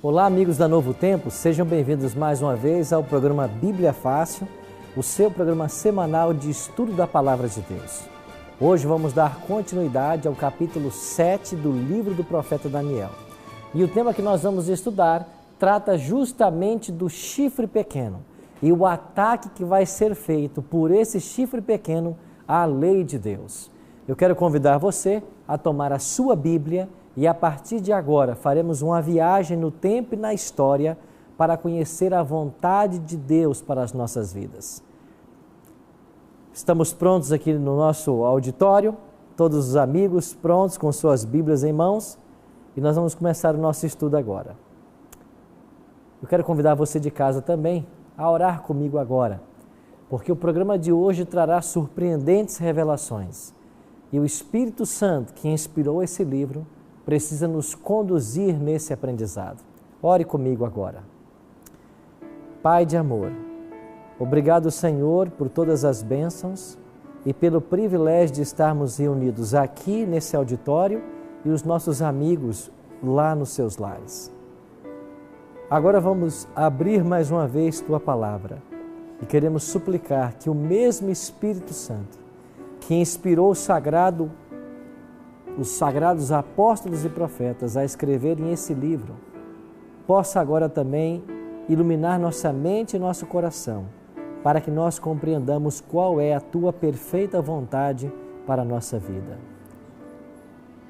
Olá, amigos da Novo Tempo, sejam bem-vindos mais uma vez ao programa Bíblia Fácil, o seu programa semanal de estudo da Palavra de Deus. Hoje vamos dar continuidade ao capítulo 7 do livro do profeta Daniel. E o tema que nós vamos estudar trata justamente do chifre pequeno e o ataque que vai ser feito por esse chifre pequeno à lei de Deus. Eu quero convidar você a tomar a sua Bíblia e a partir de agora faremos uma viagem no tempo e na história para conhecer a vontade de Deus para as nossas vidas. Estamos prontos aqui no nosso auditório, todos os amigos prontos com suas Bíblias em mãos e nós vamos começar o nosso estudo agora. Eu quero convidar você de casa também a orar comigo agora, porque o programa de hoje trará surpreendentes revelações e o Espírito Santo que inspirou esse livro precisa nos conduzir nesse aprendizado. Ore comigo agora. Pai de amor, obrigado, Senhor, por todas as bênçãos e pelo privilégio de estarmos reunidos aqui nesse auditório e os nossos amigos lá nos seus lares. Agora vamos abrir mais uma vez Tua Palavra e queremos suplicar que o mesmo Espírito Santo que inspirou os sagrados apóstolos e profetas a escreverem esse livro, possa agora também iluminar nossa mente e nosso coração, para que nós compreendamos qual é a Tua perfeita vontade para a nossa vida.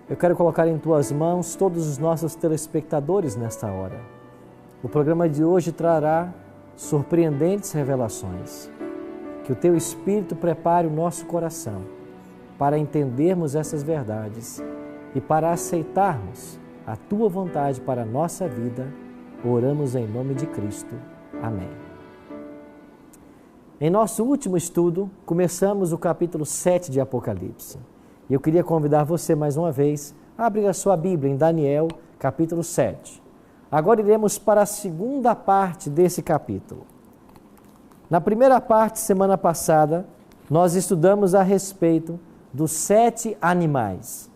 Eu quero colocar em Tuas mãos todos os nossos telespectadores nesta hora. O programa de hoje trará surpreendentes revelações. Que o Teu Espírito prepare o nosso coração para entendermos essas verdades e para aceitarmos a Tua vontade para a nossa vida. Oramos em nome de Cristo. Amém. Em nosso último estudo, começamos o capítulo 7 de Apocalipse. E eu queria convidar você mais uma vez a abrir a sua Bíblia em Daniel, capítulo 7. Agora iremos para a segunda parte desse capítulo. Na primeira parte, semana passada, nós estudamos a respeito dos 7 animais.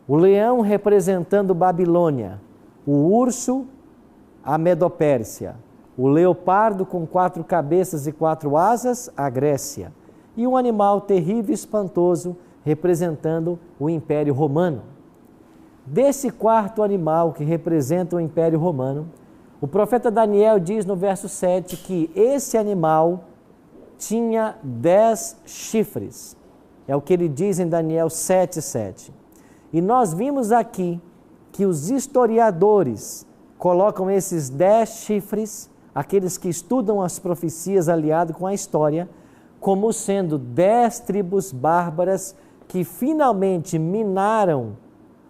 O leão representando Babilônia, o urso, a Medopérsia, o leopardo com 4 cabeças e 4 asas, a Grécia, e um animal terrível e espantoso representando o Império Romano. Desse quarto animal que representa o Império Romano, o profeta Daniel diz no verso 7 que esse animal tinha 10 chifres. É o que ele diz em Daniel 7:7. E nós vimos aqui que os historiadores colocam esses 10 chifres, aqueles que estudam as profecias aliado com a história, como sendo 10 tribos bárbaras que finalmente minaram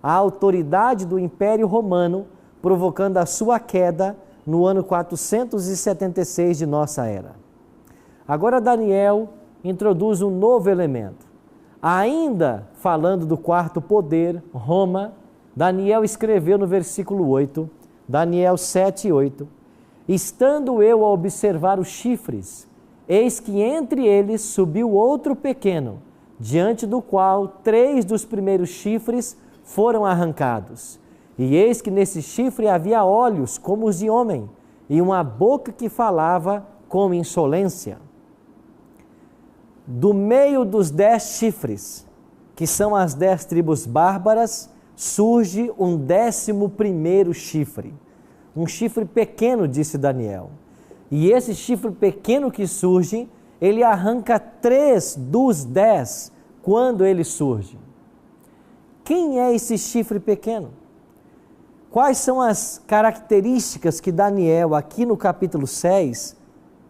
a autoridade do Império Romano, provocando a sua queda no ano 476 de nossa era. Agora Daniel introduz um novo elemento. Ainda falando do quarto poder, Roma, Daniel escreveu no versículo 8, Daniel 7:8, estando eu a observar os chifres, eis que entre eles subiu outro pequeno, diante do qual 3 dos primeiros chifres foram arrancados. E eis que nesse chifre havia olhos como os de homem, e uma boca que falava com insolência. Do meio dos 10 chifres, que são as 10 tribos bárbaras, surge um 11º chifre. Um chifre pequeno, disse Daniel. E esse chifre pequeno que surge, ele arranca 3 dos 10 quando ele surge. Quem é esse chifre pequeno? Quais são as características que Daniel, aqui no capítulo 6,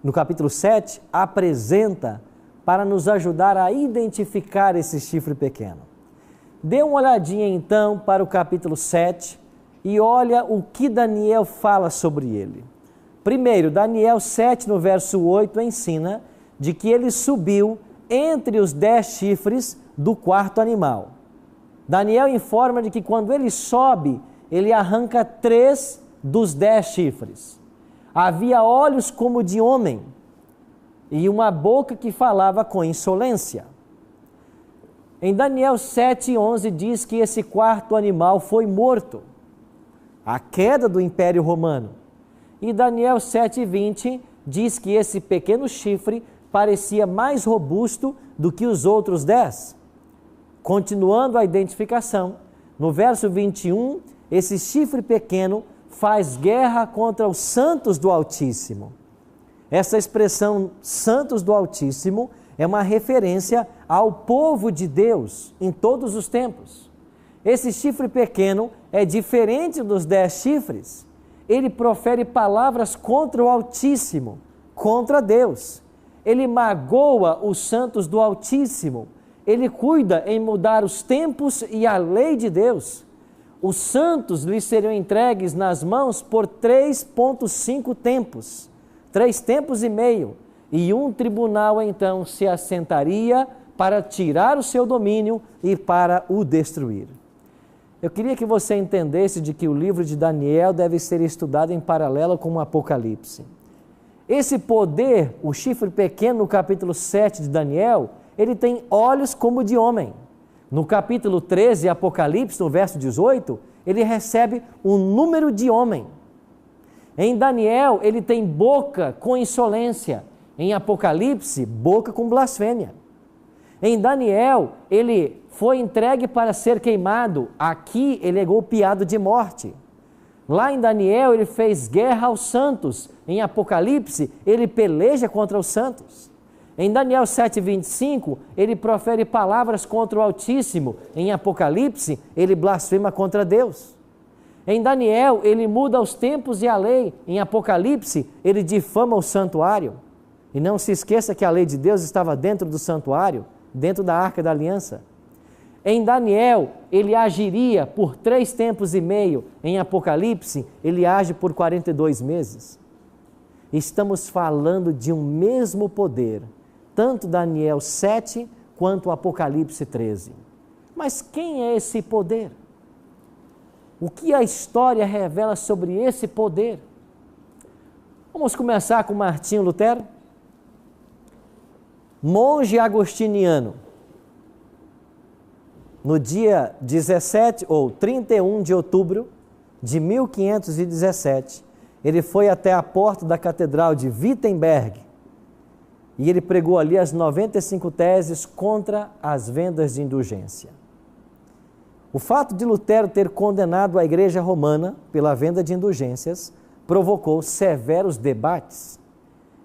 no capítulo 7, apresenta para nos ajudar a identificar esse chifre pequeno? Dê uma olhadinha então para o capítulo 7 e olha o que Daniel fala sobre ele. Primeiro, Daniel 7, no verso 8, ensina de que ele subiu entre os 10 chifres do quarto animal. Daniel informa de que quando ele sobe, ele arranca 3 dos 10 chifres. Havia olhos como de homem e uma boca que falava com insolência. Em Daniel 7:11 diz que esse quarto animal foi morto. a queda do Império Romano. E Daniel 7:20 diz que esse pequeno chifre parecia mais robusto do que os outros 10. Continuando a identificação, no verso 21, esse chifre pequeno faz guerra contra os santos do Altíssimo. Essa expressão santos do Altíssimo é uma referência ao povo de Deus em todos os tempos. Esse chifre pequeno é diferente dos 10 chifres. Ele profere palavras contra o Altíssimo, contra Deus. Ele magoa os santos do Altíssimo. Ele cuida em mudar os tempos e a lei de Deus. Os santos lhe seriam entregues nas mãos por 3,5 tempos, 3 tempos e meio, e um tribunal então se assentaria para tirar o seu domínio e para o destruir. Eu queria que você entendesse de que o livro de Daniel deve ser estudado em paralelo com o Apocalipse. Esse poder, o chifre pequeno no capítulo 7 de Daniel, ele tem olhos como de homem. No capítulo 13, Apocalipse, no verso 18, ele recebe um número de homem. Em Daniel, ele tem boca com insolência. Em Apocalipse, boca com blasfêmia. Em Daniel, ele foi entregue para ser queimado. Aqui, ele é golpeado de morte. Lá em Daniel, ele fez guerra aos santos. Em Apocalipse, ele peleja contra os santos. Em Daniel 7,25, ele profere palavras contra o Altíssimo. Em Apocalipse, ele blasfema contra Deus. Em Daniel, ele muda os tempos e a lei. Em Apocalipse, ele difama o santuário. E não se esqueça que a lei de Deus estava dentro do santuário, dentro da Arca da Aliança. Em Daniel, ele agiria por 3 tempos e meio. Em Apocalipse, ele age por 42 meses. Estamos falando de um mesmo poder, tanto Daniel 7 quanto Apocalipse 13. Mas quem é esse poder? O que a história revela sobre esse poder? Vamos começar com Martinho Lutero, monge agostiniano. No dia 17 ou 31 de outubro de 1517, ele foi até a porta da Catedral de Wittenberg e ele pregou ali as 95 teses contra as vendas de indulgência. O fato de Lutero ter condenado a Igreja Romana pela venda de indulgências provocou severos debates.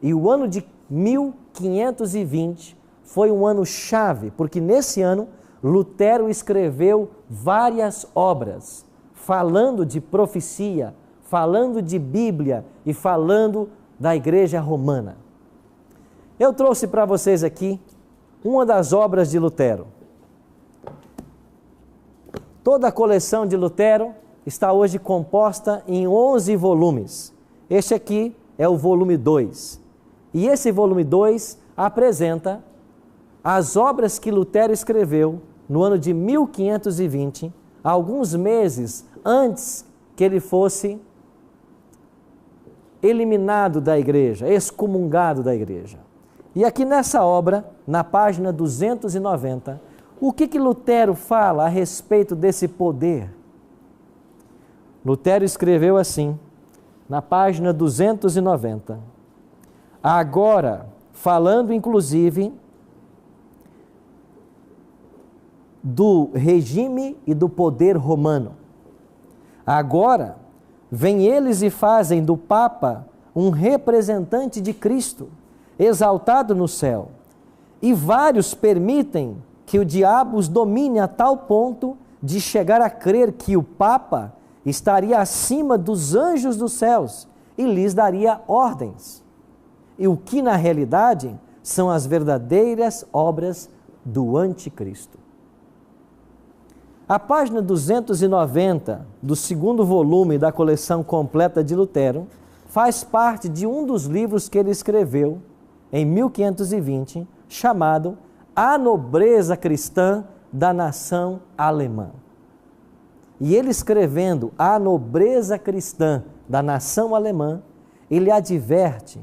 E o ano de 1520 foi um ano chave, porque nesse ano Lutero escreveu várias obras, falando de profecia, falando de Bíblia e falando da Igreja Romana. Eu trouxe para vocês aqui uma das obras de Lutero. Toda a coleção de Lutero está hoje composta em 11 volumes. Este aqui é o volume 2. E esse volume 2 apresenta as obras que Lutero escreveu no ano de 1520, alguns meses antes que ele fosse eliminado da igreja, excomungado da igreja. E aqui nessa obra, na página 290, o que Lutero fala a respeito desse poder? Lutero escreveu assim, na página 290, agora, falando inclusive do regime e do poder romano. Agora, vêm eles e fazem do Papa um representante de Cristo, exaltado no céu, e vários permitem que o diabo os domine a tal ponto de chegar a crer que o Papa estaria acima dos anjos dos céus e lhes daria ordens. E o que na realidade são as verdadeiras obras do anticristo. A página 290 do segundo volume da coleção completa de Lutero faz parte de um dos livros que ele escreveu em 1520, chamado A Nobreza Cristã da Nação Alemã. E ele escrevendo A Nobreza Cristã da Nação Alemã, ele adverte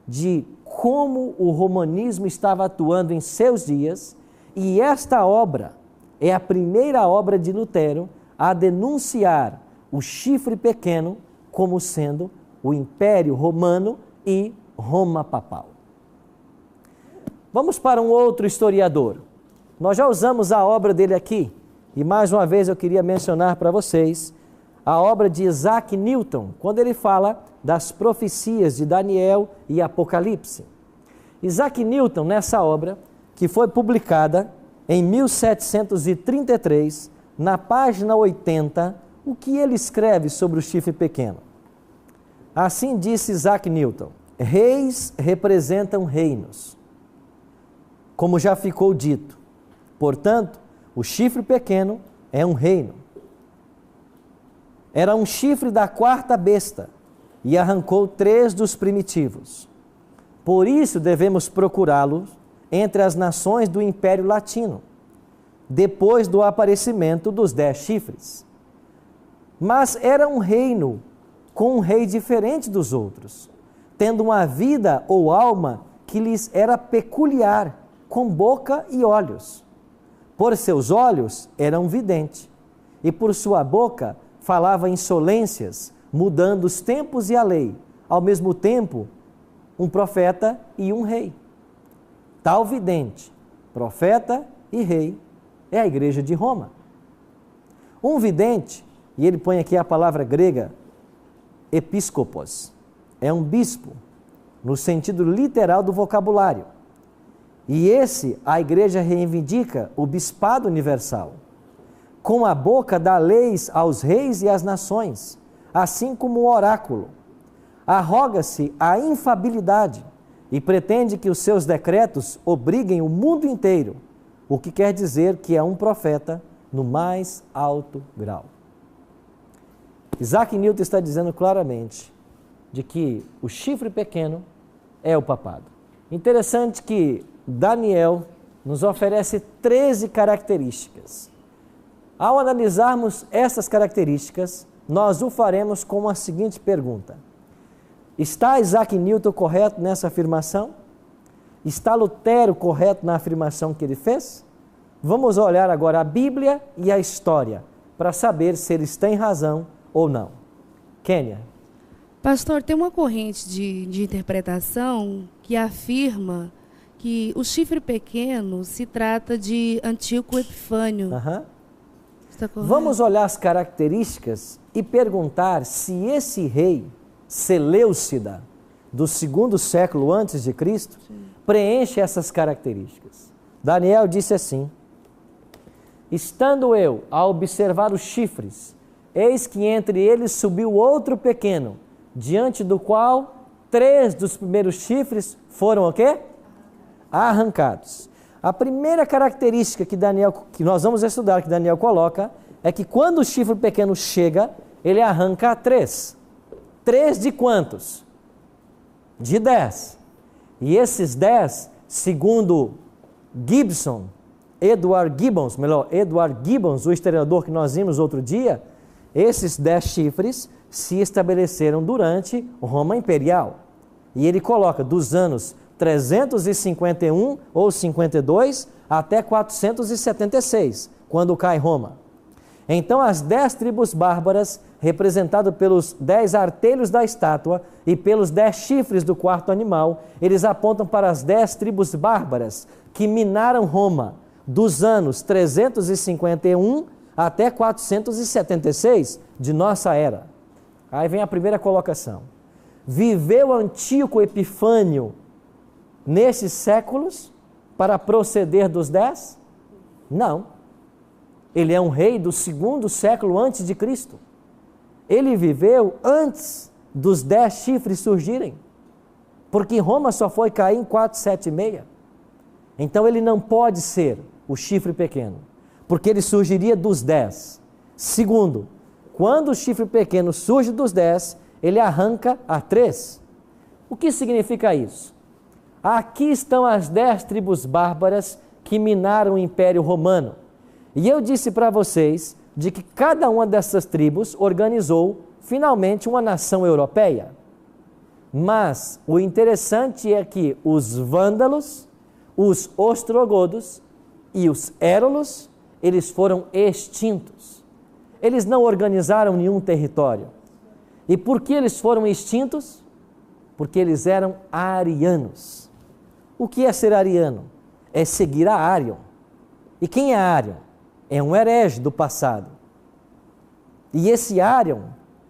de como o romanismo estava atuando em seus dias, e esta obra é a primeira obra de Lutero a denunciar o chifre pequeno como sendo o Império Romano e Roma Papal. Vamos para um outro historiador. Nós já usamos a obra dele aqui, e mais uma vez eu queria mencionar para vocês a obra de Isaac Newton, quando ele fala das profecias de Daniel e Apocalipse. Isaac Newton, nessa obra, que foi publicada em 1733, na página 80, o que ele escreve sobre o chifre pequeno? Assim disse Isaac Newton: reis representam reinos, como já ficou dito. Portanto, o chifre pequeno é um reino. Era um chifre da quarta besta e arrancou 3 dos primitivos. Por isso devemos procurá-lo entre as nações do Império Latino, depois do aparecimento dos 10 chifres. Mas era um reino com um rei diferente dos outros, tendo uma vida ou alma que lhes era peculiar, com boca e olhos. Por seus olhos era um vidente, e por sua boca falava insolências, mudando os tempos e a lei, ao mesmo tempo um profeta e um rei. Tal vidente, profeta e rei é a igreja de Roma. Um vidente, e ele põe aqui a palavra grega episcopos, é um bispo, no sentido literal do vocabulário. E a igreja reivindica o bispado universal. Com a boca dá leis aos reis e às nações, assim como o oráculo. Arroga-se a infabilidade e pretende que os seus decretos obriguem o mundo inteiro, o que quer dizer que é um profeta no mais alto grau. Isaac Newton está dizendo claramente de que o chifre pequeno é o papado. Interessante que Daniel nos oferece 13 características. Ao analisarmos essas características, nós o faremos com a seguinte pergunta: está Isaac Newton correto nessa afirmação? Está Lutero correto na afirmação que ele fez? Vamos olhar agora a Bíblia e a história para saber se eles têm razão ou não. Kênia. Pastor, tem uma corrente de interpretação que afirma que o chifre pequeno se trata de Antíoco Epifânio. Está correto? Vamos olhar as características e perguntar se esse rei Seleucida, do 2º século antes de Cristo, preenche essas características. Daniel disse assim: estando eu a observar os chifres, eis que entre eles subiu outro pequeno, diante do qual 3 dos primeiros chifres foram o quê? Arrancados. A primeira característica que nós vamos estudar, que Daniel coloca, é que quando o chifre pequeno chega, ele arranca 3. 3 de quantos? De 10. E esses 10, segundo Edward Gibbons, o historiador que nós vimos outro dia, esses 10 chifres se estabeleceram durante Roma Imperial. E ele coloca dos anos 351 ou 52 até 476, quando cai Roma. Então as 10 tribos bárbaras, representadas pelos 10 artelhos da estátua e pelos 10 chifres do quarto animal, eles apontam para as 10 tribos bárbaras que minaram Roma dos anos 351 até 476 de nossa era. Aí vem a primeira colocação. Viveu Antíoco Epifânio nesses séculos para proceder dos 10? Não. Ele é um rei do 2º século antes de Cristo. Ele viveu antes dos 10 chifres surgirem, porque Roma só foi cair em 476. Então ele não pode ser o chifre pequeno, porque ele surgiria dos 10. Segundo, quando o chifre pequeno surge dos 10, ele arranca a 3. O que significa isso? Aqui estão as 10 tribos bárbaras que minaram o Império Romano. E eu disse para vocês de que cada uma dessas tribos organizou finalmente uma nação europeia. Mas o interessante é que os vândalos, os ostrogodos e os érolos, eles foram extintos. eles não organizaram nenhum território. E por que eles foram extintos? Porque eles eram arianos. O que é ser ariano? É seguir a Arion. E quem é Arion? É um herege do passado. E esse Arion,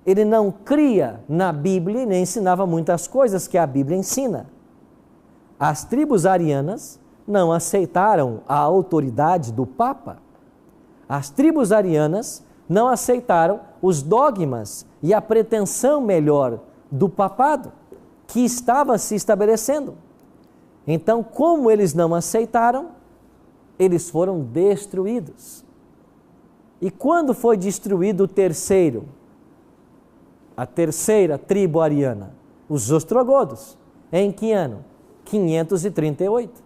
ele não cria na Bíblia e nem ensinava muitas coisas que a Bíblia ensina. As tribos arianas não aceitaram a autoridade do Papa. As tribos arianas não aceitaram os dogmas e a pretensão melhor do papado que estava se estabelecendo. Então, como eles não aceitaram, eles foram destruídos. E quando foi destruído a terceira tribo ariana? Os ostrogodos. Em que ano? 538.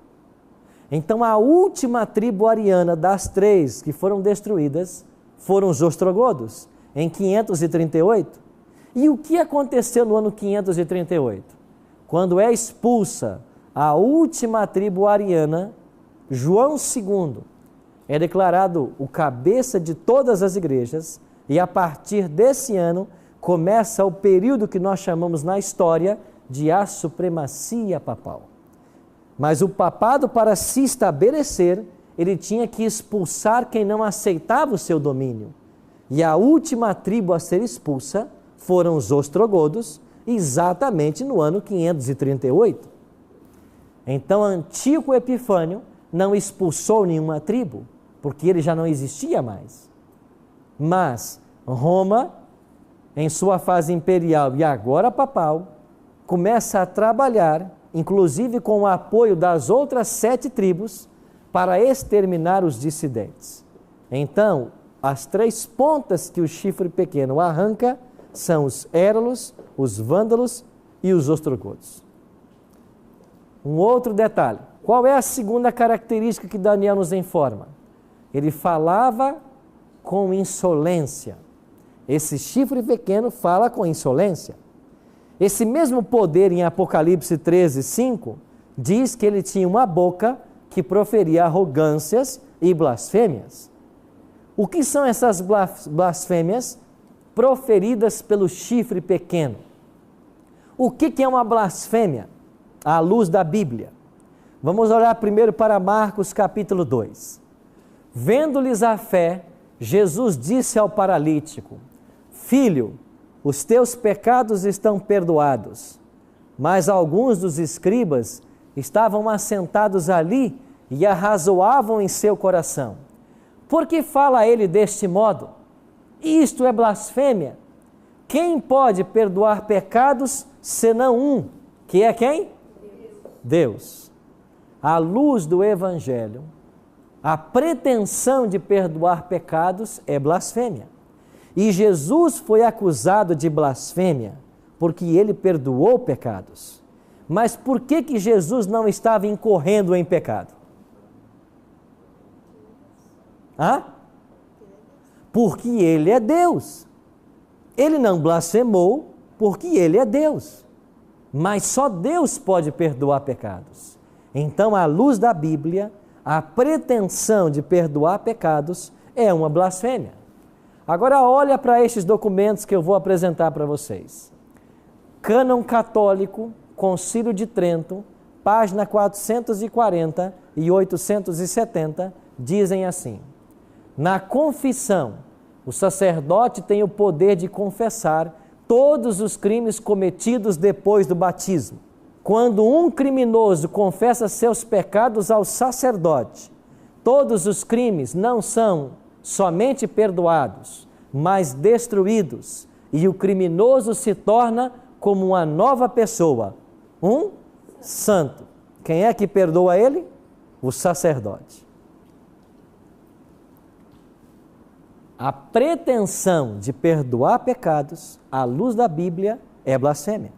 Então, a última tribo ariana das 3 que foram destruídas foram os ostrogodos, em 538. E o que aconteceu no ano 538? Quando é expulsa a última tribo ariana, João II é declarado o cabeça de todas as igrejas, e a partir desse ano começa o período que nós chamamos na história de a supremacia papal. Mas o papado, para se estabelecer, ele tinha que expulsar quem não aceitava o seu domínio. E a última tribo a ser expulsa foram os ostrogodos, exatamente no ano 538. Então, Antíoco Epifânio não expulsou nenhuma tribo, porque ele já não existia mais. Mas Roma, em sua fase imperial e agora papal, começa a trabalhar, inclusive com o apoio das outras 7 tribos, para exterminar os dissidentes. Então, as 3 pontas que o chifre pequeno arranca são os érolos, os vândalos e os ostrogodos. Um outro detalhe. Qual é a segunda característica que Daniel nos informa? Ele falava com insolência. Esse chifre pequeno fala com insolência. Esse mesmo poder em Apocalipse 13:5 diz que ele tinha uma boca que proferia arrogâncias e blasfêmias. O que são essas blasfêmias proferidas pelo chifre pequeno? O que é uma blasfêmia à luz da Bíblia? Vamos olhar primeiro para Marcos capítulo 2. Vendo-lhes a fé, Jesus disse ao paralítico: Filho, os teus pecados estão perdoados. Mas alguns dos escribas estavam assentados ali e arrazoavam em seu coração: por que fala ele deste modo? Isto é blasfêmia. Quem pode perdoar pecados senão um, que é quem? Deus. À luz do Evangelho, a pretensão de perdoar pecados é blasfêmia. E Jesus foi acusado de blasfêmia porque ele perdoou pecados. Mas por que Jesus não estava incorrendo em pecado? Porque ele é Deus. Ele não blasfemou porque ele é Deus. Mas só Deus pode perdoar pecados. Então, à luz da Bíblia, a pretensão de perdoar pecados é uma blasfêmia. Agora olha para estes documentos que eu vou apresentar para vocês. Cânon Católico, Concílio de Trento, página 440 e 870, dizem assim: na confissão, o sacerdote tem o poder de confessar todos os crimes cometidos depois do batismo. Quando um criminoso confessa seus pecados ao sacerdote, todos os crimes não são somente perdoados, mas destruídos, e o criminoso se torna como uma nova pessoa, um santo. Quem é que perdoa ele? O sacerdote. A pretensão de perdoar pecados, à luz da Bíblia, é blasfêmia.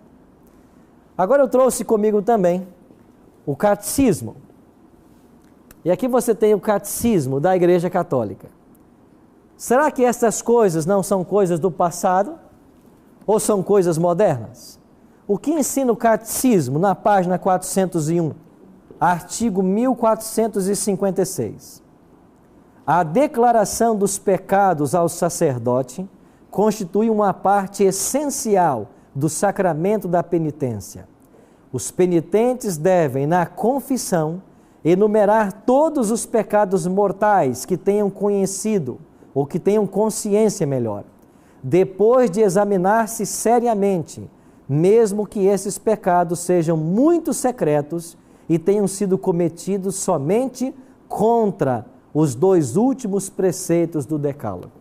Agora eu trouxe comigo também o catecismo. E aqui você tem o catecismo da Igreja Católica. Será que essas coisas não são coisas do passado? Ou são coisas modernas? O que ensina o catecismo na página 401, artigo 1456? A declaração dos pecados ao sacerdote constitui uma parte essencial do sacramento da penitência. Os penitentes devem, na confissão, enumerar todos os pecados mortais que tenham conhecido, ou que tenham consciência melhor, depois de examinar-se seriamente, mesmo que esses pecados sejam muito secretos e tenham sido cometidos somente contra os 2 últimos preceitos do Decálogo.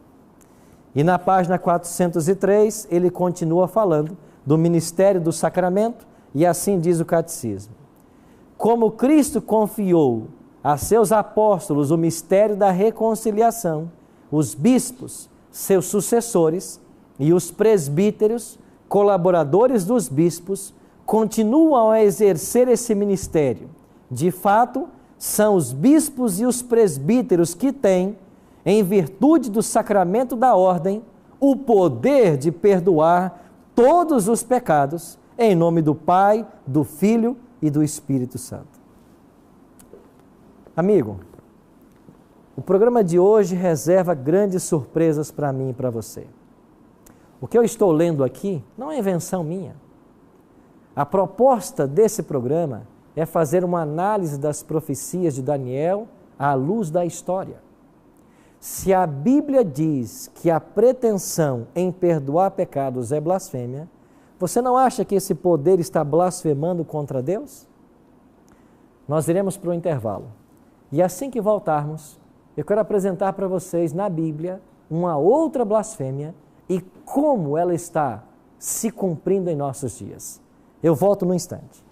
E na página 403, ele continua falando do ministério do sacramento, e assim diz o Catecismo: como Cristo confiou a seus apóstolos o mistério da reconciliação, os bispos, seus sucessores, e os presbíteros, colaboradores dos bispos, continuam a exercer esse ministério. De fato, são os bispos e os presbíteros que têm, em virtude do sacramento da ordem, o poder de perdoar todos os pecados, em nome do Pai, do Filho e do Espírito Santo. Amigo, o programa de hoje reserva grandes surpresas para mim e para você. O que eu estou lendo aqui não é invenção minha. A proposta desse programa é fazer uma análise das profecias de Daniel à luz da história. Se a Bíblia diz que a pretensão em perdoar pecados é blasfêmia, você não acha que esse poder está blasfemando contra Deus? Nós iremos para o intervalo. E assim que voltarmos, eu quero apresentar para vocês na Bíblia uma outra blasfêmia e como ela está se cumprindo em nossos dias. Eu volto num instante.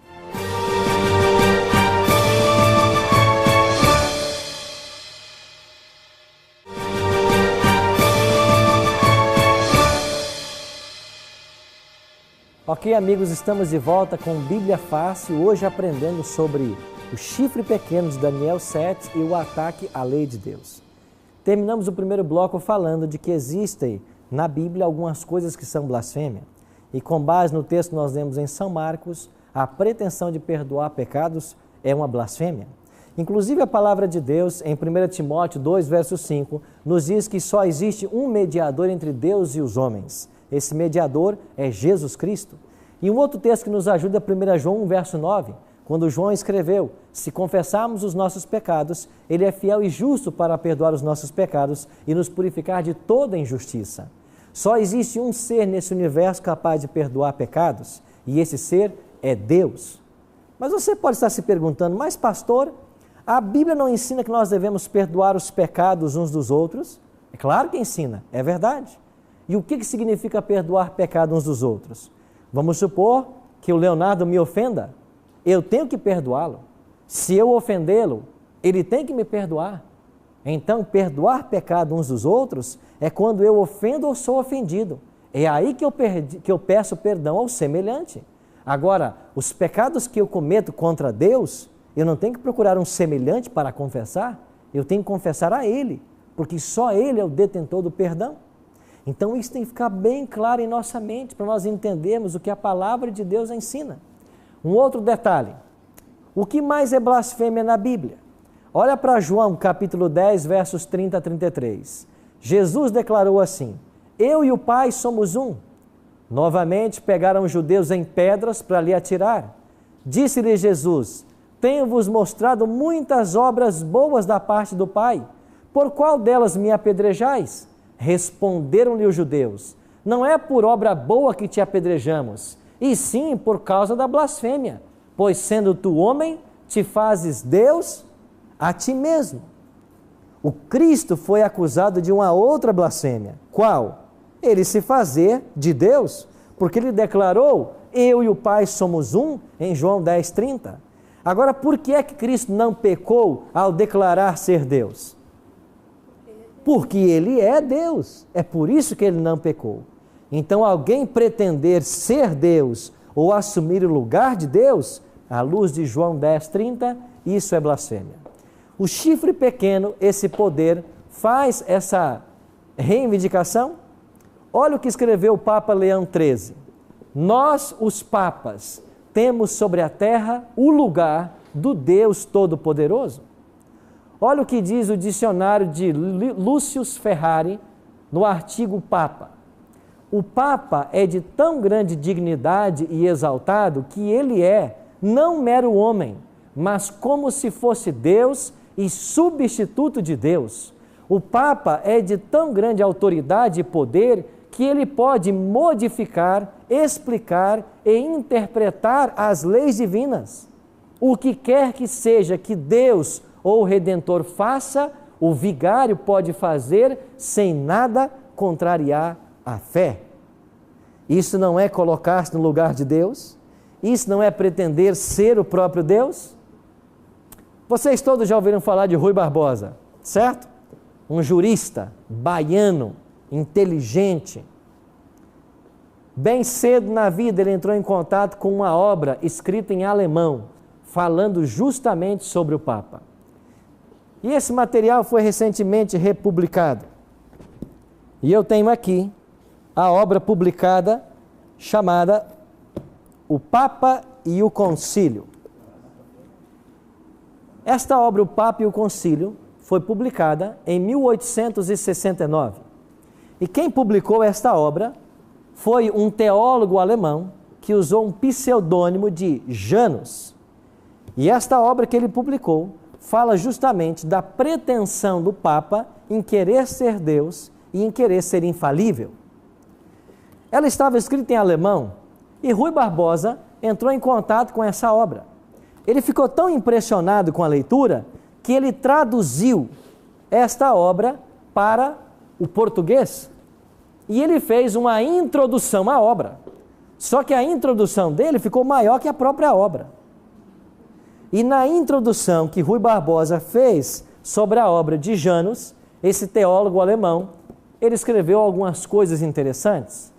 Ok, amigos, estamos de volta com Bíblia Fácil, hoje aprendendo sobre o chifre pequeno de Daniel 7 e o ataque à lei de Deus. Terminamos o primeiro bloco falando de que existem na Bíblia algumas coisas que são blasfêmia. E com base no texto que nós lemos em São Marcos, a pretensão de perdoar pecados é uma blasfêmia. Inclusive a palavra de Deus, em 1 Timóteo 2, verso 5, nos diz que só existe um mediador entre Deus e os homens. Esse mediador é Jesus Cristo. E um outro texto que nos ajuda é 1 João 1, verso 9, quando João escreveu: se confessarmos os nossos pecados, Ele é fiel e justo para perdoar os nossos pecados e nos purificar de toda injustiça. Só existe um ser nesse universo capaz de perdoar pecados, e esse ser é Deus. Mas você pode estar se perguntando: mas pastor, a Bíblia não ensina que nós devemos perdoar os pecados uns dos outros? É claro que ensina, é verdade. E o que significa perdoar pecado uns dos outros? Vamos supor que o Leonardo me ofenda, eu tenho que perdoá-lo. Se eu ofendê-lo, ele tem que me perdoar. Então, perdoar pecado uns dos outros é quando eu ofendo ou sou ofendido. É aí que eu peço perdão ao semelhante. Agora, os pecados que eu cometo contra Deus, eu não tenho que procurar um semelhante para confessar, eu tenho que confessar a Ele, porque só Ele é o detentor do perdão. Então isso tem que ficar bem claro em nossa mente, para nós entendermos o que a palavra de Deus ensina. Um outro detalhe: o que mais é blasfêmia na Bíblia? Olha para João capítulo 10, versos 30 a 33. Jesus declarou assim: eu e o Pai somos um. Novamente pegaram os judeus em pedras para lhe atirar. Disse-lhe Jesus: tenho-vos mostrado muitas obras boas da parte do Pai. Por qual delas me apedrejais? Responderam-lhe os judeus: não é por obra boa que te apedrejamos, e sim por causa da blasfêmia, pois sendo tu homem, te fazes Deus a ti mesmo. O Cristo foi acusado de uma outra blasfêmia. Qual? Ele se fazer de Deus, porque ele declarou: eu e o Pai somos um, em João 10, 30. Agora, por que é que Cristo não pecou ao declarar ser Deus? Porque ele é Deus, é por isso que ele não pecou. Então, alguém pretender ser Deus ou assumir o lugar de Deus, à luz de João 10, 30, isso é blasfêmia. O chifre pequeno, esse poder, faz essa reivindicação. Olha o que escreveu o Papa Leão XIII. Nós, os papas, temos sobre a terra o lugar do Deus Todo-Poderoso. Olha o que diz o dicionário de Lúcio Ferrari no artigo Papa. O Papa é de tão grande dignidade e exaltado que ele é não mero homem, mas como se fosse Deus e substituto de Deus. O Papa é de tão grande autoridade e poder que ele pode modificar, explicar e interpretar as leis divinas. O que quer que seja que Deus ou o Redentor faça, o vigário pode fazer sem nada contrariar a fé. Isso não é colocar-se no lugar de Deus? Isso não é pretender ser o próprio Deus? Vocês todos já ouviram falar de Rui Barbosa, certo? Um jurista baiano, inteligente. Bem cedo na vida ele entrou em contato com uma obra escrita em alemão, falando justamente sobre o Papa. E esse material foi recentemente republicado. E eu tenho aqui a obra publicada chamada O Papa e o Concílio. Esta obra, O Papa e o Concílio, foi publicada em 1869. E quem publicou esta obra foi um teólogo alemão que usou um pseudônimo de Janus. E esta obra que ele publicou fala justamente da pretensão do Papa em querer ser Deus e em querer ser infalível. Ela estava escrita em alemão e Rui Barbosa entrou em contato com essa obra. Ele ficou tão impressionado com a leitura que ele traduziu esta obra para o português e ele fez uma introdução à obra. Só que a introdução dele ficou maior que a própria obra. E na introdução que Rui Barbosa fez sobre a obra de Janus, esse teólogo alemão, ele escreveu algumas coisas interessantes.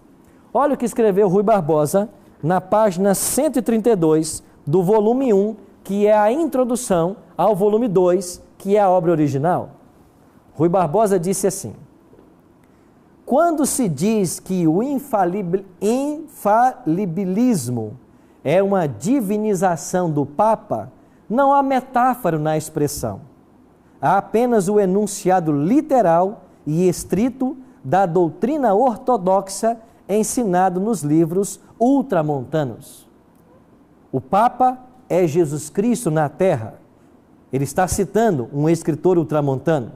Olha o que escreveu Rui Barbosa na página 132 do volume 1, que é a introdução ao volume 2, que é a obra original. Rui Barbosa disse assim: quando se diz que o infalibilismo é uma divinização do Papa, não há metáfora na expressão. Há apenas o enunciado literal e estrito da doutrina ortodoxa ensinado nos livros ultramontanos. O Papa é Jesus Cristo na Terra. Ele está citando um escritor ultramontano.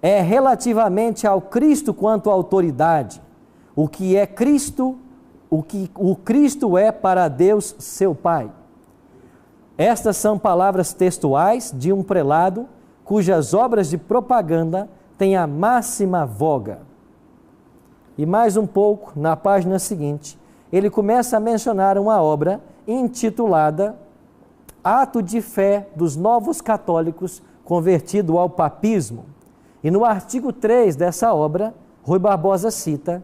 É relativamente ao Cristo quanto à autoridade. O que é Cristo, o Cristo é para Deus, seu Pai. Estas são palavras textuais de um prelado cujas obras de propaganda têm a máxima voga. E mais um pouco, na página seguinte, ele começa a mencionar uma obra intitulada Ato de Fé dos Novos Católicos convertido ao Papismo. E no artigo 3 dessa obra, Rui Barbosa cita: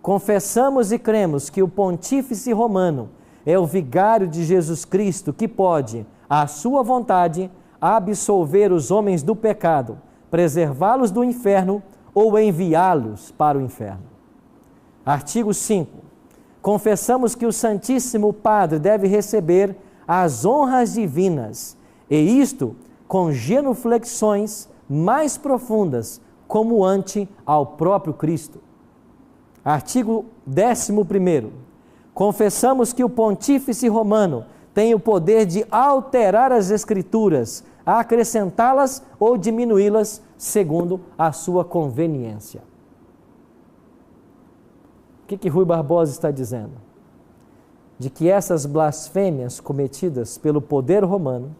confessamos e cremos que o Pontífice Romano é o vigário de Jesus Cristo que pode, à sua vontade, absolver os homens do pecado, preservá-los do inferno ou enviá-los para o inferno. Artigo 5. Confessamos que o Santíssimo Padre deve receber as honras divinas, e isto com genuflexões mais profundas, como ante ao próprio Cristo. Artigo 11. Confessamos que o Pontífice Romano tem o poder de alterar as Escrituras, acrescentá-las ou diminuí-las segundo a sua conveniência. O que Rui Barbosa está dizendo? De que essas blasfêmias cometidas pelo poder romano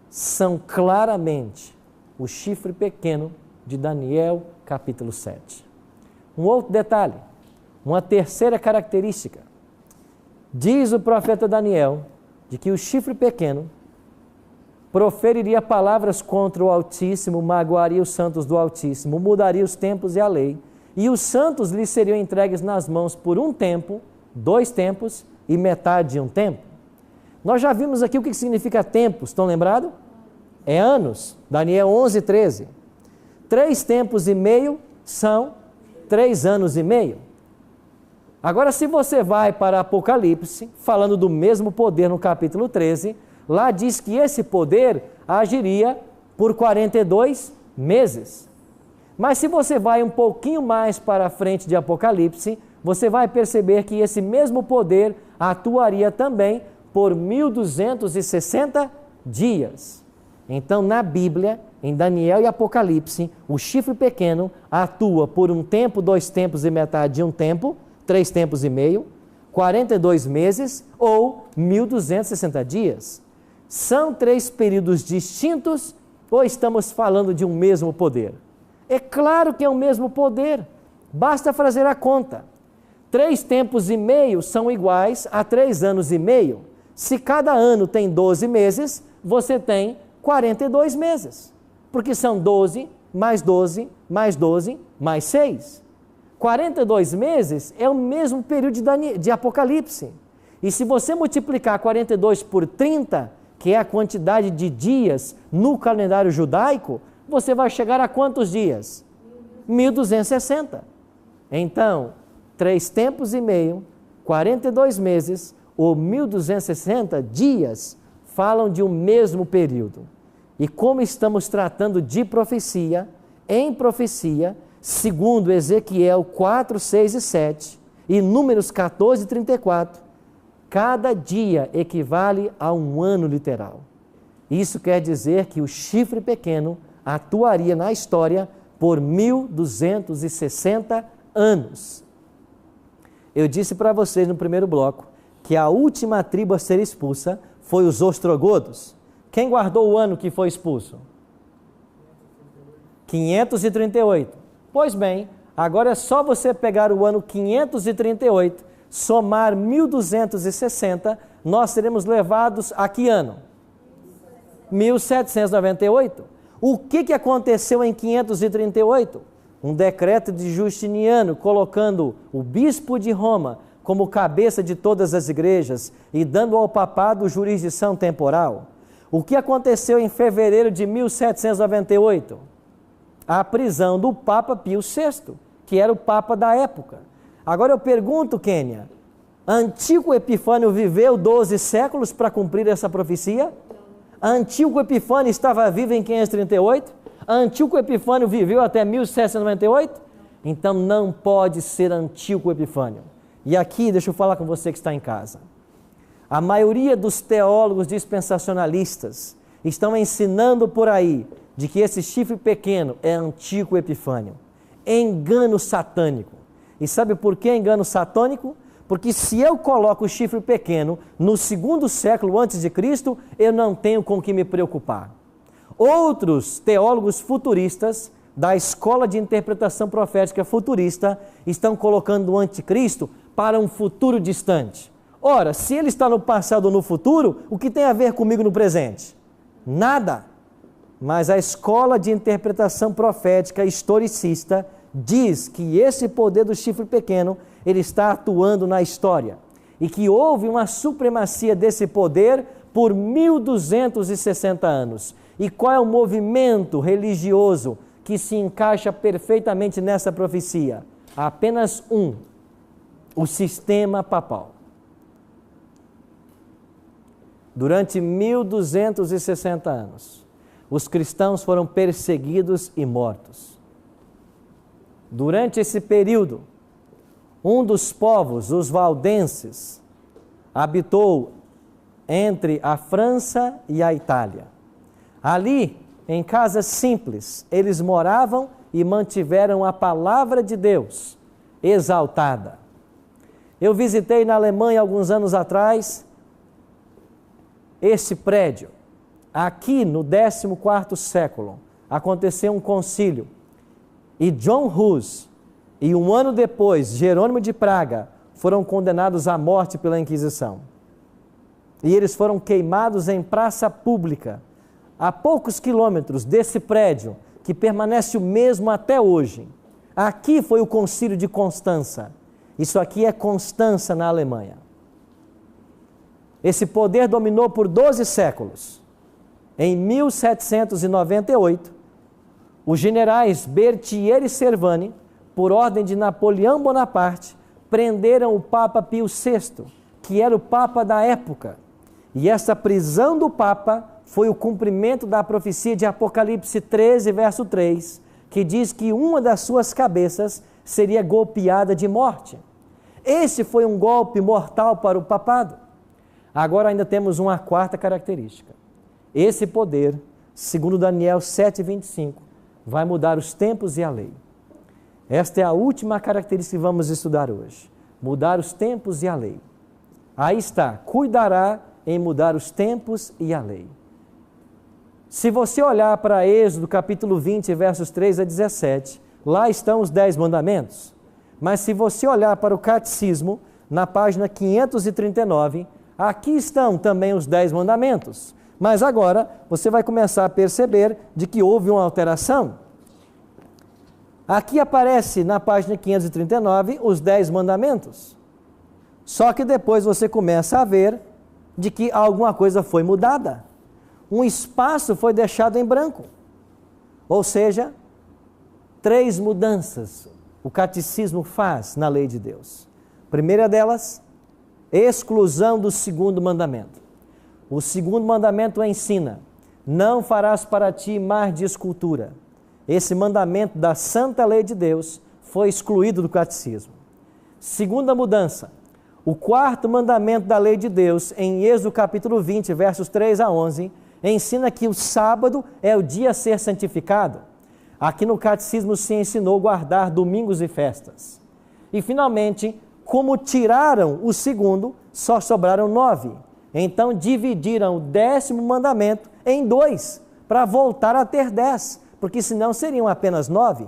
são claramente o chifre pequeno de Daniel, capítulo 7. Um outro detalhe, uma terceira característica. Diz o profeta Daniel de que o chifre pequeno proferiria palavras contra o Altíssimo, magoaria os santos do Altíssimo, mudaria os tempos e a lei, e os santos lhes seriam entregues nas mãos por um tempo, 2 tempos e metade de um tempo. Nós já vimos aqui o que significa tempos, estão lembrados? É anos, Daniel 11, 13. 3 tempos e meio são 3 anos e meio. Agora, se você vai para Apocalipse, falando do mesmo poder no capítulo 13, lá diz que esse poder agiria por 42 meses. Mas se você vai um pouquinho mais para frente de Apocalipse, você vai perceber que esse mesmo poder atuaria também por 1260 dias. Então, na Bíblia, em Daniel e Apocalipse, o chifre pequeno atua por um tempo, 2 tempos e metade de um tempo, 3 tempos e meio, 42 meses ou 1260 dias. São 3 períodos distintos ou estamos falando de um mesmo poder? É claro que é o mesmo poder, basta fazer a conta. 3 tempos e meio são iguais a 3 anos e meio. Se cada ano tem 12 meses, você tem 42 meses, porque são 12, mais 12, mais 12, mais 6. 42 meses é o mesmo período de Apocalipse. E se você multiplicar 42 por 30, que é a quantidade de dias no calendário judaico, você vai chegar a quantos dias? 1260. Então, 3 tempos e meio, 42 meses ou 1260 dias falam de um mesmo período. E como estamos tratando de profecia, em profecia, segundo Ezequiel 4, 6 e 7 e Números 14 e 34, cada dia equivale a um ano literal. Isso quer dizer que o chifre pequeno atuaria na história por 1260 anos. Eu disse para vocês no primeiro bloco que a última tribo a ser expulsa foi os ostrogodos. Quem guardou o ano que foi expulso? 538. Pois bem, agora é só você pegar o ano 538, somar 1260, nós seremos levados a que ano? 1798. O que aconteceu em 538? Um decreto de Justiniano colocando o bispo de Roma como cabeça de todas as igrejas e dando ao papado jurisdição temporal. O que aconteceu em fevereiro de 1798? A prisão do Papa Pio VI, que era o Papa da época. Agora eu pergunto, Kênia, Antíoco Epifânio viveu 12 séculos para cumprir essa profecia? Antíoco Epifânio estava vivo em 538? Antíoco Epifânio viveu até 1798? Então não pode ser Antíoco Epifânio. E aqui, deixa eu falar com você que está em casa. A maioria dos teólogos dispensacionalistas estão ensinando por aí de que esse chifre pequeno é Antíoco Epifânio. Engano satânico. E sabe por que engano satânico? Porque se eu coloco o chifre pequeno no 2º século antes de Cristo, eu não tenho com que me preocupar. Outros teólogos futuristas da escola de interpretação profética futurista estão colocando o anticristo para um futuro distante. Ora, se ele está no passado ou no futuro, o que tem a ver comigo no presente? Nada. Mas a escola de interpretação profética historicista diz que esse poder do chifre pequeno, ele está atuando na história e que houve uma supremacia desse poder por 1260 anos. E qual é o movimento religioso que se encaixa perfeitamente nessa profecia? Apenas um: o sistema papal. Durante 1260 anos, os cristãos foram perseguidos e mortos. Durante esse período, um dos povos, os valdenses, habitou entre a França e a Itália. Ali, em casas simples, eles moravam e mantiveram a palavra de Deus exaltada. Eu visitei na Alemanha alguns anos atrás esse prédio. Aqui no 14º século aconteceu um concílio e John Hus e um ano depois Jerônimo de Praga foram condenados à morte pela Inquisição. E eles foram queimados em praça pública, a poucos quilômetros desse prédio, que permanece o mesmo até hoje. Aqui foi o concílio de Constança. Isso aqui é Constança, na Alemanha. Esse poder dominou por 12 séculos. Em 1798, os generais Berthier e Servane, por ordem de Napoleão Bonaparte, prenderam o Papa Pio VI, que era o Papa da época. E essa prisão do Papa foi o cumprimento da profecia de Apocalipse 13, verso 3, que diz que uma das suas cabeças seria golpeada de morte. Esse foi um golpe mortal para o papado. Agora ainda temos uma quarta característica. Esse poder, segundo Daniel 7:25, vai mudar os tempos e a lei. Esta é a última característica que vamos estudar hoje. Mudar os tempos e a lei. Aí está, cuidará em mudar os tempos e a lei. Se você olhar para Êxodo capítulo 20, versos 3 a 17, lá estão os 10 mandamentos. Mas se você olhar para o Catecismo, na página 539, aqui estão também os 10 mandamentos. Mas agora você vai começar a perceber de que houve uma alteração. Aqui aparece na página 539 os 10 mandamentos. Só que depois você começa a ver de que alguma coisa foi mudada. Um espaço foi deixado em branco. Ou seja, 3 mudanças o catecismo faz na lei de Deus. Primeira delas, exclusão do segundo mandamento. O segundo mandamento ensina: não farás para ti imagem de escultura. Esse mandamento da santa lei de Deus foi excluído do catecismo. Segunda mudança, o quarto mandamento da lei de Deus, em Êxodo capítulo 20, versos 3 a 11, ensina que o sábado é o dia a ser santificado. Aqui no catecismo se ensinou guardar domingos e festas. E finalmente, como tiraram o segundo, só sobraram 9. Então dividiram o 10º mandamento em 2, para voltar a ter 10, porque senão seriam apenas 9.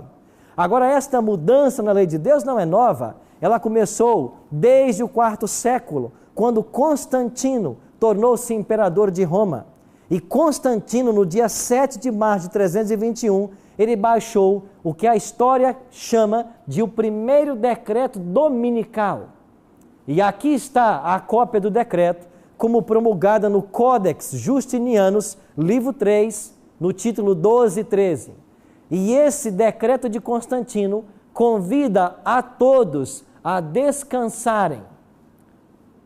Agora, esta mudança na lei de Deus não é nova, ela começou desde o 4º século, quando Constantino tornou-se imperador de Roma. E Constantino, no dia 7 de março de 321, ele baixou o que a história chama de o primeiro decreto dominical. E aqui está a cópia do decreto, como promulgada no Codex Justinianus, livro 3, no título 12 e 13. E esse decreto de Constantino convida a todos a descansarem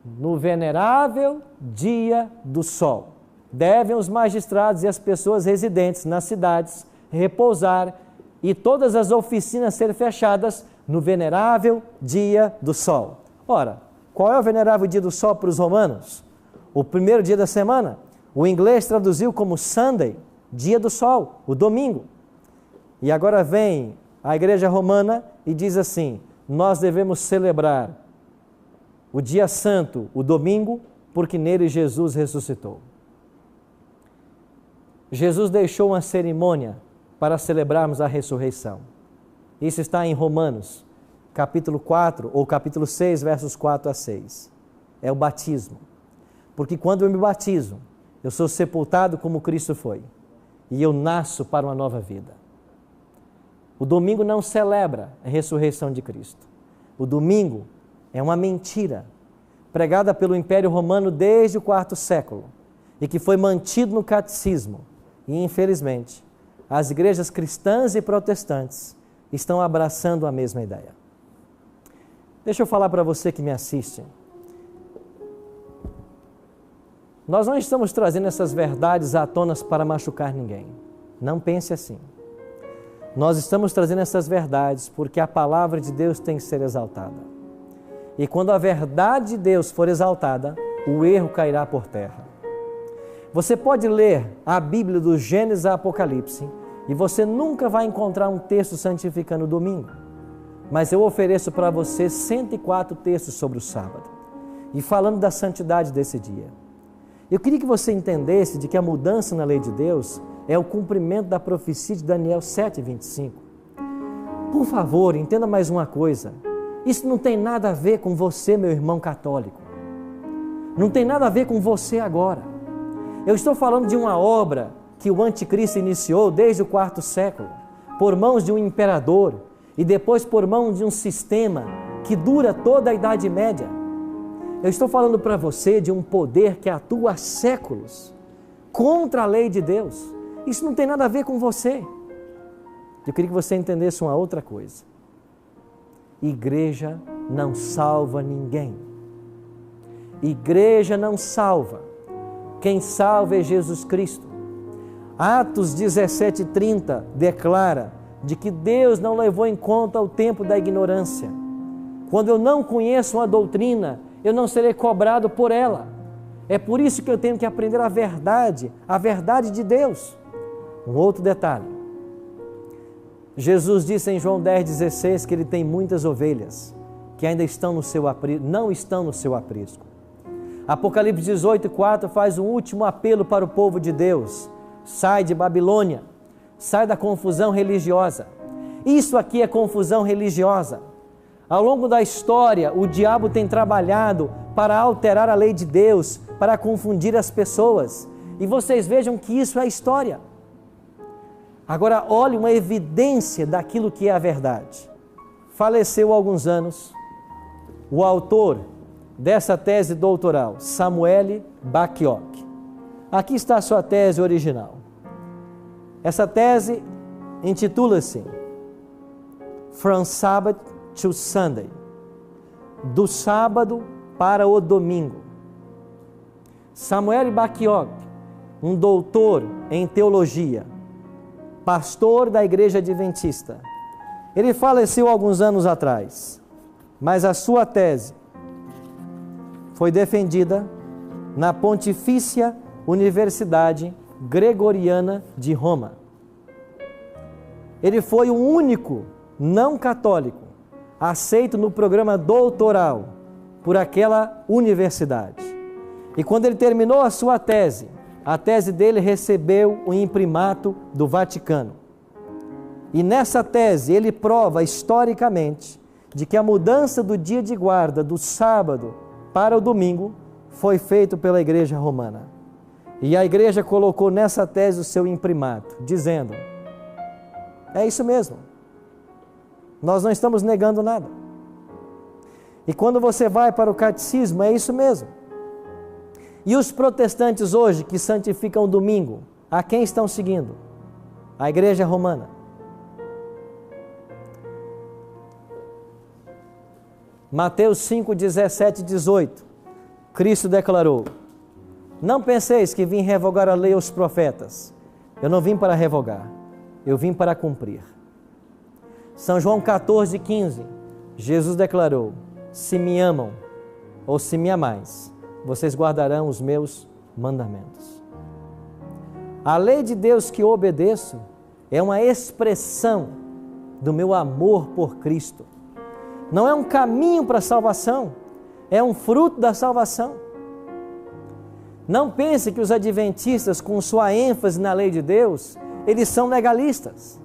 no venerável dia do sol. Devem os magistrados e as pessoas residentes nas cidades repousar e todas as oficinas ser fechadas no venerável dia do sol. Ora, qual é o venerável dia do sol para os romanos? O primeiro dia da semana. O inglês traduziu como Sunday, dia do sol, o domingo. E agora vem a igreja romana e diz assim: nós devemos celebrar o dia santo, o domingo, porque nele Jesus ressuscitou. Jesus deixou uma cerimônia para celebrarmos a ressurreição. Isso está em Romanos, capítulo 4, ou capítulo 6, versos 4 a 6. É o batismo. Porque quando eu me batizo, eu sou sepultado como Cristo foi. E eu nasço para uma nova vida. O domingo não celebra a ressurreição de Cristo. O domingo é uma mentira, pregada pelo Império Romano desde o 4º século, e que foi mantido no catecismo. E, infelizmente, as igrejas cristãs e protestantes estão abraçando a mesma ideia. Deixa eu falar para você que me assiste. Nós não estamos trazendo essas verdades à tona para machucar ninguém. Não pense assim. Nós estamos trazendo essas verdades porque a palavra de Deus tem que ser exaltada. E quando a verdade de Deus for exaltada, o erro cairá por terra. Você pode ler a Bíblia do Gênesis a Apocalipse e você nunca vai encontrar um texto santificando o domingo. Mas eu ofereço para você 104 textos sobre o sábado e falando da santidade desse dia. Eu queria que você entendesse de que a mudança na lei de Deus é o cumprimento da profecia de Daniel 7:25. Por favor, entenda mais uma coisa. Isso não tem nada a ver com você, meu irmão católico. Não tem nada a ver com você agora. Eu estou falando de uma obra que o anticristo iniciou desde o 4º século, por mãos de um imperador e depois por mão de um sistema que dura toda a Idade Média. Eu estou falando para você de um poder que atua há séculos contra a lei de Deus. Isso não tem nada a ver com você. Eu queria que você entendesse uma outra coisa. Igreja não salva ninguém. Igreja não salva. Quem salva é Jesus Cristo. Atos 17:30 declara de que Deus não levou em conta o tempo da ignorância. Quando eu não conheço uma doutrina, eu não serei cobrado por ela. É por isso que eu tenho que aprender a verdade de Deus. Um outro detalhe. Jesus disse em João 10,16 que ele tem muitas ovelhas que ainda estão no seu não estão no seu aprisco. Apocalipse 18:4 faz um último apelo para o povo de Deus. Sai de Babilônia, sai da confusão religiosa. Isso aqui é confusão religiosa. Ao longo da história, o diabo tem trabalhado para alterar a lei de Deus, para confundir as pessoas. E vocês vejam que isso é história. Agora, olhe uma evidência daquilo que é a verdade. Faleceu há alguns anos o autor dessa tese doutoral, Samuel Bacchiocchi. Aqui está a sua tese original. Essa tese intitula-se From Sabbath to Sunday, do sábado para o domingo. Samuel Bacchiocchi, um doutor em teologia, pastor da Igreja Adventista. Ele faleceu alguns anos atrás, mas a sua tese foi defendida na Pontifícia Universidade Gregoriana de Roma. Ele foi o único não católico aceito no programa doutoral por aquela universidade. E quando ele terminou a sua tese, a tese dele recebeu o imprimato do Vaticano. E nessa tese ele prova historicamente de que a mudança do dia de guarda do sábado para o domingo foi feito pela Igreja Romana. E a Igreja colocou nessa tese o seu imprimato, dizendo: é isso mesmo, nós não estamos negando nada. E quando você vai para o catecismo, é isso mesmo. E os protestantes hoje que santificam o domingo, a quem estão seguindo? A Igreja Romana. Mateus 5, 17 e 18, Cristo declarou: não penseis que vim revogar a lei e os profetas. Eu não vim para revogar, eu vim para cumprir. São João 14, 15, Jesus declarou: se me amam, ou se me amais, vocês guardarão os meus mandamentos. A lei de Deus que eu obedeço é uma expressão do meu amor por Cristo. Não é um caminho para a salvação, é um fruto da salvação. Não pense que os adventistas, com sua ênfase na lei de Deus, eles são legalistas.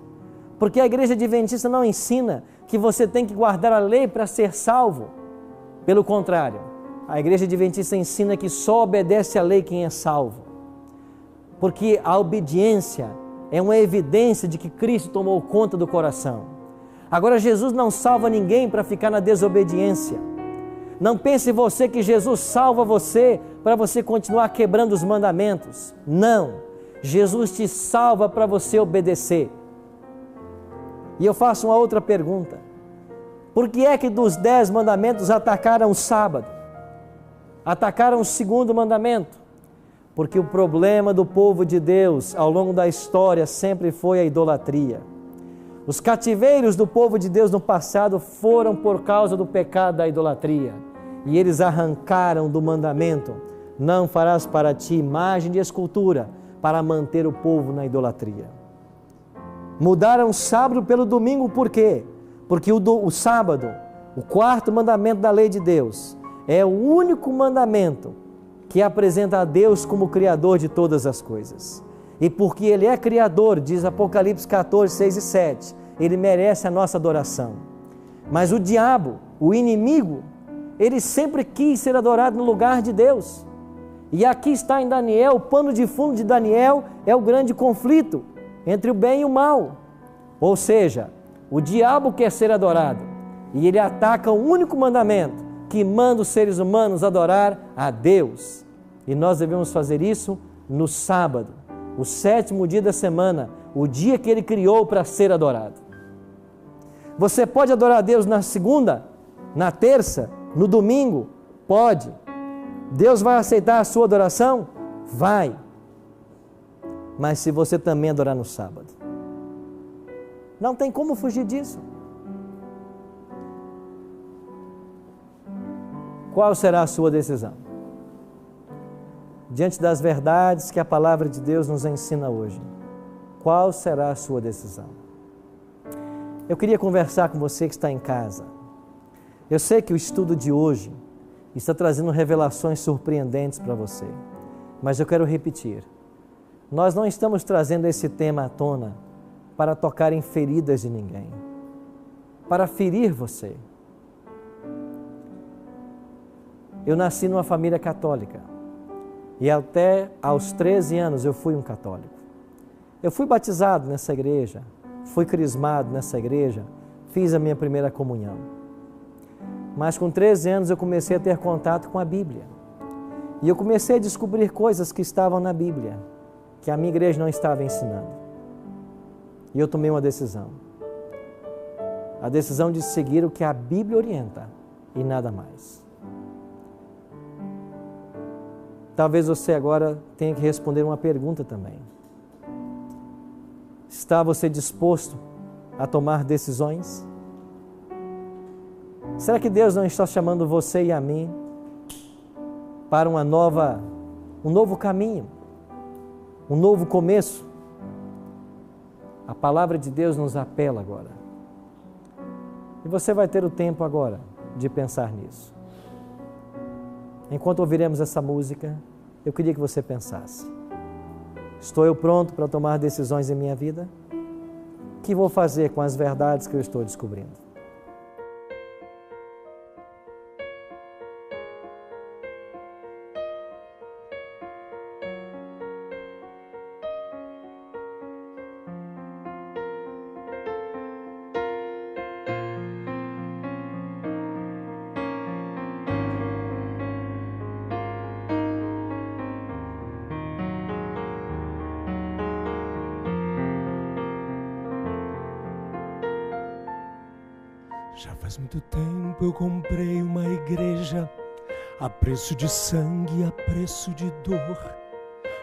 Porque a Igreja Adventista não ensina que você tem que guardar a lei para ser salvo. Pelo contrário, a Igreja Adventista ensina que só obedece à lei quem é salvo. Porque a obediência é uma evidência de que Cristo tomou conta do coração. Agora, Jesus não salva ninguém para ficar na desobediência. Não pense você que Jesus salva você para você continuar quebrando os mandamentos. Não, Jesus te salva para você obedecer. E eu faço uma outra pergunta. Por que é que dos 10 mandamentos atacaram o sábado? Atacaram o segundo mandamento? Porque o problema do povo de Deus ao longo da história sempre foi a idolatria. Os cativeiros do povo de Deus no passado foram por causa do pecado da idolatria. E eles arrancaram do mandamento: não farás para ti imagem de escultura, para manter o povo na idolatria. Mudaram o sábado pelo domingo, por quê? Porque o sábado, o quarto mandamento da lei de Deus, é o único mandamento que apresenta a Deus como Criador de todas as coisas. E porque Ele é Criador, diz Apocalipse 14, 6 e 7, Ele merece a nossa adoração. Mas o diabo, o inimigo, ele sempre quis ser adorado no lugar de Deus. E aqui está em Daniel, o pano de fundo de Daniel é o grande conflito entre o bem e o mal. Ou seja, o diabo quer ser adorado e ele ataca o único mandamento que manda os seres humanos adorar a Deus. E nós devemos fazer isso no sábado, o 7º dia da semana, o dia que Ele criou para ser adorado. Você pode adorar a Deus na segunda, na terça, no domingo? Pode. Deus vai aceitar a sua adoração? Vai. Mas se você também adorar no sábado, não tem como fugir disso. Qual será a sua decisão? Diante das verdades que a palavra de Deus nos ensina hoje, qual será a sua decisão? Eu queria conversar com você que está em casa. Eu sei que o estudo de hoje está trazendo revelações surpreendentes para você, mas eu quero repetir. Nós não estamos trazendo esse tema à tona para tocar em feridas de ninguém, para ferir você. Eu nasci numa família católica e até aos 13 anos eu fui um católico. Eu fui batizado nessa igreja, fui crismado nessa igreja, fiz a minha primeira comunhão. Mas com 13 anos eu comecei a ter contato com a Bíblia. E eu comecei a descobrir coisas que estavam na Bíblia, que a minha igreja não estava ensinando. E eu tomei uma decisão. A decisão de seguir o que a Bíblia orienta e nada mais. Talvez você agora tenha que responder uma pergunta também. Está você disposto a tomar decisões? Será que Deus não está chamando você e a mim para um novo caminho, um novo começo? A palavra de Deus nos apela agora. E você vai ter o tempo agora de pensar nisso. Enquanto ouviremos essa música, eu queria que você pensasse. Estou eu pronto para tomar decisões em minha vida? O que vou fazer com as verdades que eu estou descobrindo? Já faz muito tempo eu comprei uma igreja a preço de sangue, a preço de dor.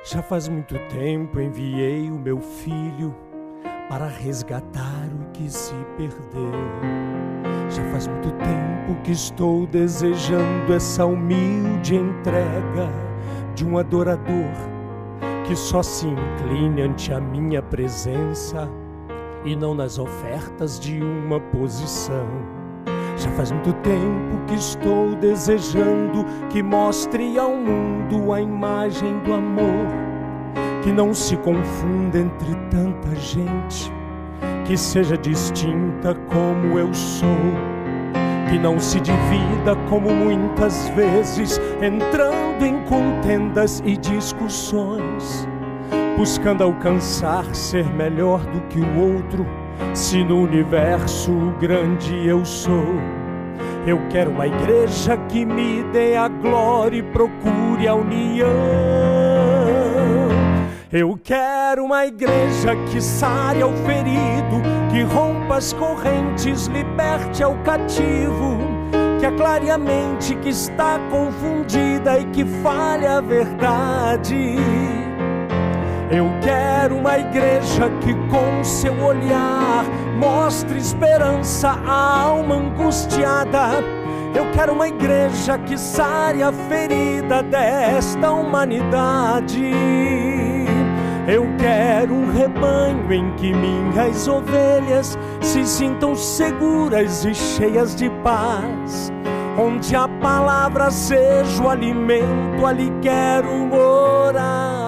Já faz muito tempo enviei o meu filho para resgatar o que se perdeu. Já faz muito tempo que estou desejando essa humilde entrega de um adorador que só se incline ante a minha presença e não nas ofertas de uma posição. Já faz muito tempo que estou desejando que mostre ao mundo a imagem do amor, que não se confunda entre tanta gente, que seja distinta como eu sou, que não se divida como muitas vezes, entrando em contendas e discussões, buscando alcançar ser melhor do que o outro, se no universo grande eu sou. Eu quero uma igreja que me dê a glória e procure a união. Eu quero uma igreja que sare ao ferido, que rompa as correntes, liberte ao cativo, que aclare a mente que está confundida e que fale a verdade. Eu quero uma igreja que com seu olhar mostre esperança à alma angustiada. Eu quero uma igreja que sare a ferida desta humanidade. Eu quero um rebanho em que minhas ovelhas se sintam seguras e cheias de paz, onde a palavra seja o alimento, ali quero morar.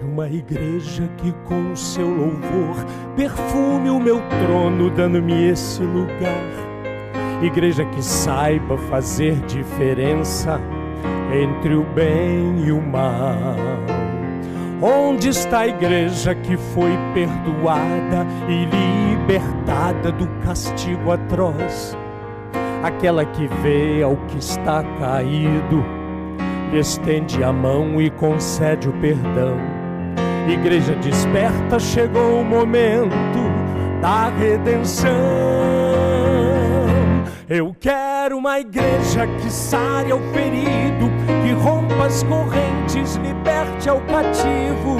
Uma igreja que com seu louvor perfume o meu trono, dando-me esse lugar. Igreja que saiba fazer diferença entre o bem e o mal. Onde está a igreja que foi perdoada e libertada do castigo atroz? Aquela que vê ao que está caído, estende a mão e concede o perdão. Igreja desperta, chegou o momento da redenção. Eu quero uma igreja que sare ao ferido, que rompa as correntes, liberte ao cativo,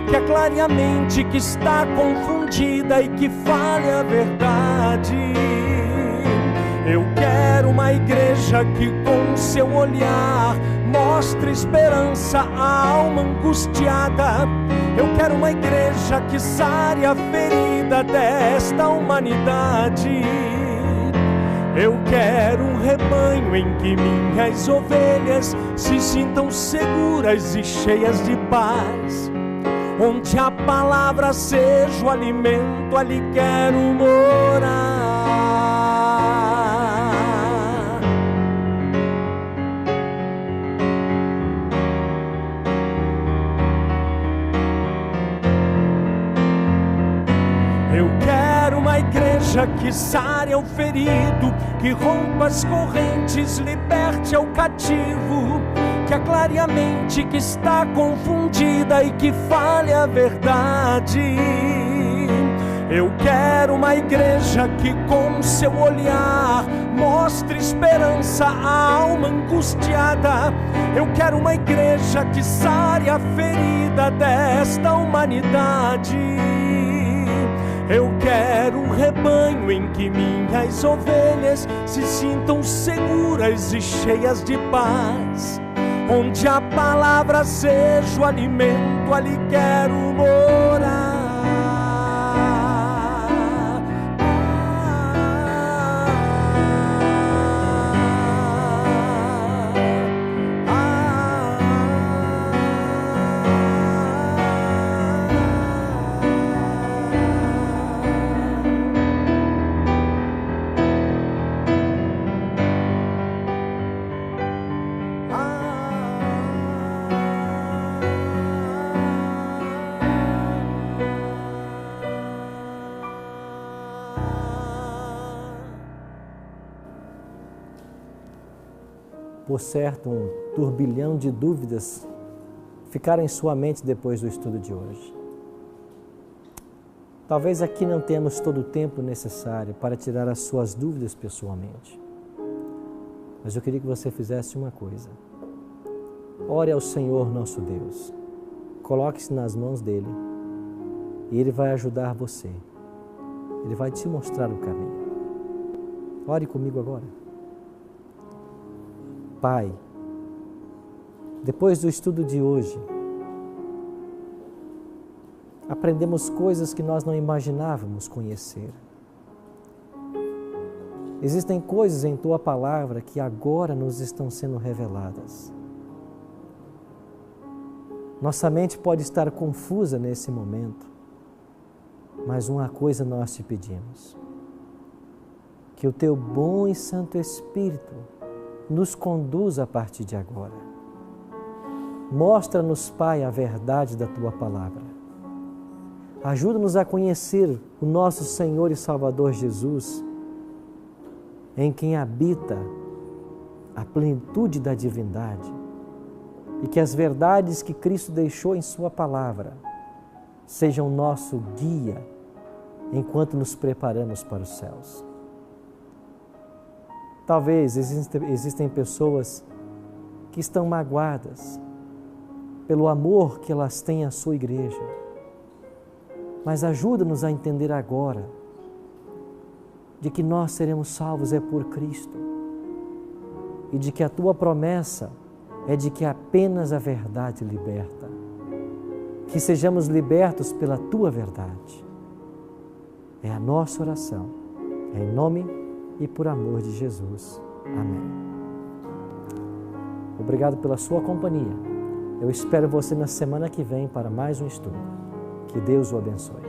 que aclare a mente que está confundida e que fale a verdade. Eu quero uma igreja que com seu olhar mostre esperança à alma angustiada. Eu quero uma igreja que sare a ferida desta humanidade. Eu quero um rebanho em que minhas ovelhas se sintam seguras e cheias de paz, onde a palavra seja o alimento, ali quero morar. Eu quero uma igreja que sare ao ferido, que rompa as correntes, liberte ao cativo, que aclare a mente que está confundida e que fale a verdade. Eu quero uma igreja que com seu olhar mostre esperança à alma angustiada. Eu quero uma igreja que sare a ferida desta humanidade. Eu quero um rebanho em que minhas ovelhas se sintam seguras e cheias de paz, onde a palavra seja o alimento, ali quero morar. Por certo, um turbilhão de dúvidas ficaram em sua mente depois do estudo de hoje. Talvez aqui não tenhamos todo o tempo necessário para tirar as suas dúvidas pessoalmente. Mas eu queria que você fizesse uma coisa. Ore ao Senhor nosso Deus. Coloque-se nas mãos dEle e Ele vai ajudar você. Ele vai te mostrar o caminho. Ore comigo agora. Pai, depois do estudo de hoje, aprendemos coisas que nós não imaginávamos conhecer. Existem coisas em Tua Palavra que agora nos estão sendo reveladas. Nossa mente pode estar confusa nesse momento, mas uma coisa nós te pedimos: que o Teu bom e Santo Espírito nos conduza a partir de agora. Mostra-nos, Pai, a verdade da Tua Palavra. Ajuda-nos a conhecer o nosso Senhor e Salvador Jesus, em quem habita a plenitude da divindade, e que as verdades que Cristo deixou em Sua Palavra sejam nosso guia enquanto nos preparamos para os céus. Talvez existem pessoas que estão magoadas pelo amor que elas têm à sua igreja. Mas ajuda-nos a entender agora de que nós seremos salvos é por Cristo e de que a Tua promessa é de que apenas a verdade liberta. Que sejamos libertos pela Tua verdade. É a nossa oração. É em nome e por amor de Jesus. Amém. Obrigado pela sua companhia. Eu espero você na semana que vem para mais um estudo. Que Deus o abençoe.